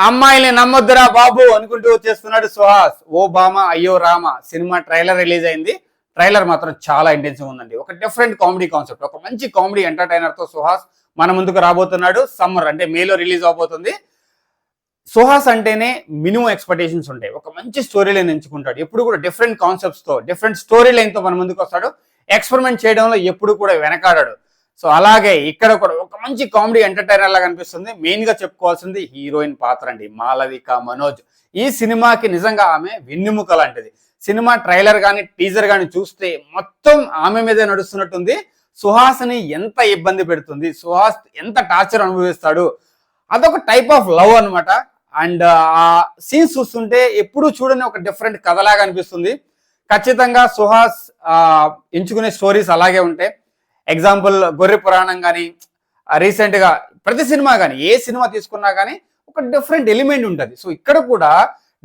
అమ్మాయిని నమ్మొద్దురా బాబు అనుకుంటూ వచ్చేస్తున్నాడు సుహాస్. ఓ బామ అయ్యో రామ సినిమా ట్రైలర్ రిలీజ్ అయింది. ట్రైలర్ మాత్రం చాలా ఇంటెన్సివ్ ఉందండి. ఒక డిఫరెంట్ కామెడీ కాన్సెప్ట్, ఒక మంచి కామెడీ ఎంటర్టైనర్ తో సుహాస్ మన ముందుకు రాబోతున్నాడు. సమ్మర్ అంటే మేలో రిలీజ్ అవబోతుంది. సుహాస్ అంటేనే మినిమం ఎక్స్పెక్టేషన్స్ ఉంటాయి. ఒక మంచి స్టోరీ లైన్ ఎంచుకుంటాడు. ఎప్పుడు కూడా డిఫరెంట్ కాన్సెప్ట్స్ తో, డిఫరెంట్ స్టోరీ లైన్ తో మన ముందుకు వస్తాడు. ఎక్స్పెరిమెంట్ చేయడంలో ఎప్పుడు కూడా వెనకాడాడు. సో అలాగే ఇక్కడ కూడా ఒక మంచి కామెడీ ఎంటర్టైనర్ లాగా అనిపిస్తుంది. మెయిన్ గా చెప్పుకోవాల్సింది హీరోయిన్ పాత్ర అండి, మాలవిక మనోజ్. ఈ సినిమాకి నిజంగా ఆమె వెన్నెముక లాంటిది. సినిమా ట్రైలర్ కానీ టీజర్ కానీ చూస్తే మొత్తం ఆమె మీదే నడుస్తున్నట్టుంది. సుహాస్ని ఎంత ఇబ్బంది పెడుతుంది, సుహాస్ ఎంత టార్చర్ అనుభవిస్తాడు, అదొక టైప్ ఆఫ్ లవ్ అనమాట. అండ్ ఆ సీన్స్ చూస్తుంటే ఎప్పుడు చూడని ఒక డిఫరెంట్ కథలాగా అనిపిస్తుంది. ఖచ్చితంగా సుహాస్ ఎంచుకునే స్టోరీస్ అలాగే ఉంటాయి. ఎగ్జాంపుల్ గొర్రె పురాణం కానీ, రీసెంట్గా ప్రతి సినిమా కానీ ఏ సినిమా తీసుకున్నా కానీ ఒక డిఫరెంట్ ఎలిమెంట్ ఉంటుంది. సో ఇక్కడ కూడా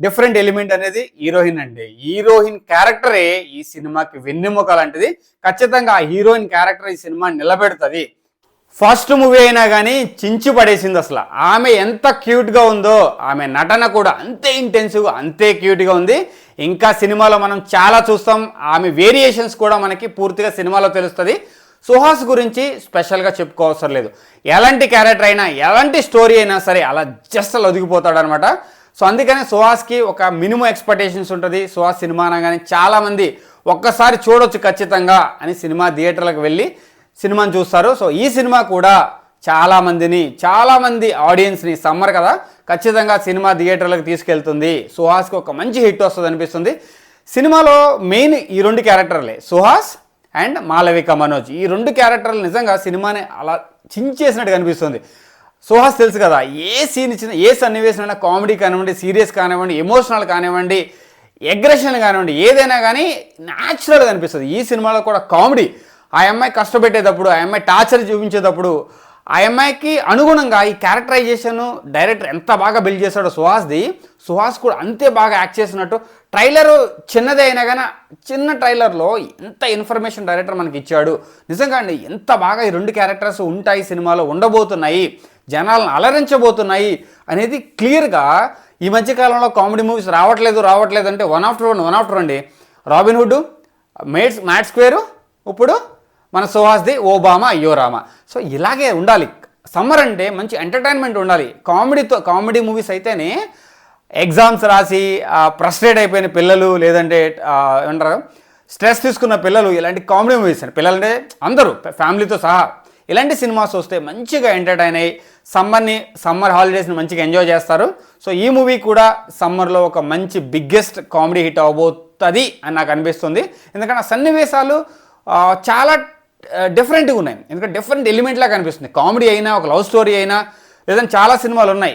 డిఫరెంట్ ఎలిమెంట్ అనేది హీరోయిన్ అండి. హీరోయిన్ క్యారెక్టరే ఈ సినిమాకి వెన్నెముక లాంటిది. ఖచ్చితంగా ఆ హీరోయిన్ క్యారెక్టర్ ఈ సినిమా నిలబెడుతుంది. ఫస్ట్ మూవీ అయినా కానీ చించి పడేసింది అసలు. ఆమె ఎంత క్యూట్గా ఉందో ఆమె నటన కూడా అంతే ఇంటెన్సివ్గా అంతే క్యూట్గా ఉంది. ఇంకా సినిమాలో మనం చాలా చూస్తాం. ఆమె వేరియేషన్స్ కూడా మనకి పూర్తిగా సినిమాలో తెలుస్తుంది. సుహాస్ గురించి స్పెషల్గా చెప్పుకోవసరం లేదు. ఎలాంటి క్యారెక్టర్ అయినా ఎలాంటి స్టోరీ అయినా సరే అలా జస్ట్ అలా ఒదిగిపోతాడు అనమాట. సో అందుకనే సుహాస్కి ఒక మినిమం ఎక్స్పెక్టేషన్స్ ఉంటుంది. సుహాస్ సినిమా అనగానే చాలామంది ఒక్కసారి చూడొచ్చు ఖచ్చితంగా అని సినిమా థియేటర్లకు వెళ్ళి సినిమాని చూస్తారు. సో ఈ సినిమా కూడా చాలామంది ఆడియన్స్ని సమ్మర్ కదా ఖచ్చితంగా సినిమా థియేటర్లకు తీసుకెళ్తుంది. సుహాస్కి ఒక మంచి హిట్ వస్తుంది అనిపిస్తుంది. సినిమాలో మెయిన్ ఈ రెండు క్యారెక్టర్లే, సుహాస్ అండ్ మాలవిక మనోజ్. ఈ రెండు క్యారెక్టర్లు నిజంగా సినిమాని అలా చించేసినట్టు కనిపిస్తుంది. సుహాస్ తెలుసు కదా, ఏ సీన్ ఇచ్చిన, ఏ సన్నివేశం అయినా కామెడీ కానివ్వండి, సీరియస్ కానివ్వండి, ఎమోషనల్ కానివ్వండి, అగ్రెషన్ కానివ్వండి, ఏదైనా కానీ న్యాచురల్గా అనిపిస్తుంది. ఈ సినిమాలో కూడా కామెడీ, ఆ అమ్మాయి కష్టపెట్టేటప్పుడు, ఆ అమ్మాయి టార్చర్ చూపించేటప్పుడు, ఆ అమ్మాయికి అనుగుణంగా ఈ క్యారెక్టరైజేషన్ డైరెక్టర్ ఎంత బాగా బిల్డ్ చేశాడో సుహాస్ కూడా అంతే బాగా యాక్ట్ చేసినట్టు. ట్రైలర్ చిన్నదే అయినా కానీ చిన్న ట్రైలర్లో ఎంత ఇన్ఫర్మేషన్ డైరెక్టర్ మనకి ఇచ్చాడు. నిజంగా అండి ఎంత బాగా ఈ రెండు క్యారెక్టర్స్ ఉంటాయి, సినిమాలో ఉండబోతున్నాయి, జనాలను అలరించబోతున్నాయి అనేది క్లియర్గా. ఈ మధ్యకాలంలో కామెడీ మూవీస్ రావట్లేదు అంటే వన్ ఆఫ్టర్ అండి. రాబిన్ హుడ్, మ్యాట్ స్క్వేర్, ఇప్పుడు మన సుహాస్ది ఓ బామ అయ్యో రామ. సో ఇలాగే ఉండాలి. సమ్మర్ అంటే మంచి ఎంటర్టైన్మెంట్ ఉండాలి. కామెడీ మూవీస్ అయితేనే ఎగ్జామ్స్ రాసి ఫ్రస్ట్రేట్ అయిపోయిన పిల్లలు, లేదంటే ఏమంటారు స్ట్రెస్ తీసుకున్న పిల్లలు, ఇలాంటి కామెడీ మూవీస్ అండి. పిల్లలంటే అందరూ ఫ్యామిలీతో సహా ఇలాంటి సినిమాస్ వస్తే మంచిగా ఎంటర్టైన్ అయ్యి సమ్మర్ హాలిడేస్ని మంచిగా ఎంజాయ్ చేస్తారు. సో ఈ మూవీ కూడా సమ్మర్లో ఒక మంచి బిగ్గెస్ట్ కామెడీ హిట్ అవబోతుంది అని నాకు అనిపిస్తుంది. ఎందుకంటే ఆ సన్నివేశాలు చాలా డిఫరెంట్గా ఉన్నాయి. ఎందుకంటే డిఫరెంట్ ఎలిమెంట్ లాగా కనిపిస్తుంది. కామెడీ అయినా, ఒక లవ్ స్టోరీ అయినా, లేదంటే చాలా సినిమాలు ఉన్నాయి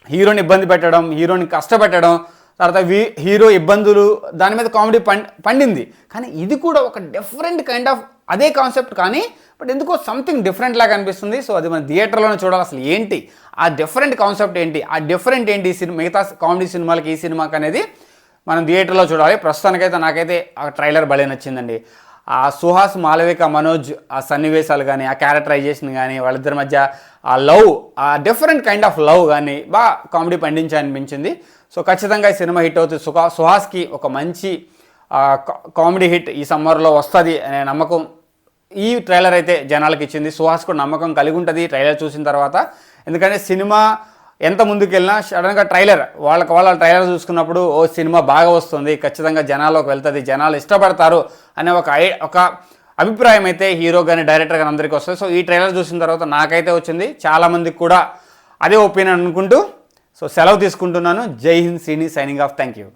హీరోని ఇబ్బంది పెట్టడం, హీరోని కష్టపెట్టడం, తర్వాత హీరో ఇబ్బందులు, దాని మీద కామెడీ పండింది. కానీ ఇది కూడా ఒక డిఫరెంట్ కైండ్ ఆఫ్ అదే కాన్సెప్ట్, కానీ బట్ ఎందుకో సంథింగ్ డిఫరెంట్ లాగా అనిపిస్తుంది. సో అది మన థియేటర్లోనే చూడాలి. అసలు ఏంటి ఆ డిఫరెంట్ కాన్సెప్ట్ ఏంటి, ఆ డిఫరెంట్ ఏంటి మిగతా కామెడీ సినిమాలకి ఈ సినిమాకి అనేది మనం థియేటర్లో చూడాలి. ప్రస్తుతానికైతే నాకైతే ఆ ట్రైలర్ భలే నచ్చిందండి. ఆ సుహాస్ మాలవిక మనోజ్ ఆ సన్నివేశాలు కానీ, ఆ క్యారెక్టరైజేషన్ కానీ, వాళ్ళిద్దరి మధ్య ఆ లవ్, ఆ డిఫరెంట్ కైండ్ ఆఫ్ లవ్ కానీ బాగా కామెడీ పండించాలనిపించింది. సో ఖచ్చితంగా ఈ సినిమా హిట్ అవుతుంది. సుహాస్కి ఒక మంచి కామెడీ హిట్ ఈ సమ్మర్లో వస్తుంది అనే నమ్మకం ఈ ట్రైలర్ అయితే జనాలకు ఇచ్చింది. సుహాస్ కూడా నమ్మకం కలిగి ఉంటుంది ట్రైలర్ చూసిన తర్వాత. ఎందుకంటే సినిమా ఎంత ముందుకెళ్ళినా సడన్గా వాళ్ళ ట్రైలర్ చూసుకున్నప్పుడు ఓ సినిమా బాగా వస్తుంది, ఖచ్చితంగా జనాల్లోకి వెళ్తుంది, జనాలు ఇష్టపడతారు అనే ఒక అభిప్రాయం అయితే హీరో కానీ డైరెక్టర్ కానీ అందరికీ వస్తుంది. సో ఈ ట్రైలర్ చూసిన తర్వాత నాకైతే వచ్చింది, చాలామందికి కూడా అదే ఒపీనియన్ అనుకుంటూ సో సెలవు తీసుకుంటున్నాను. జై హింద్, సీని సైనింగ్ ఆఫ్. Thank you.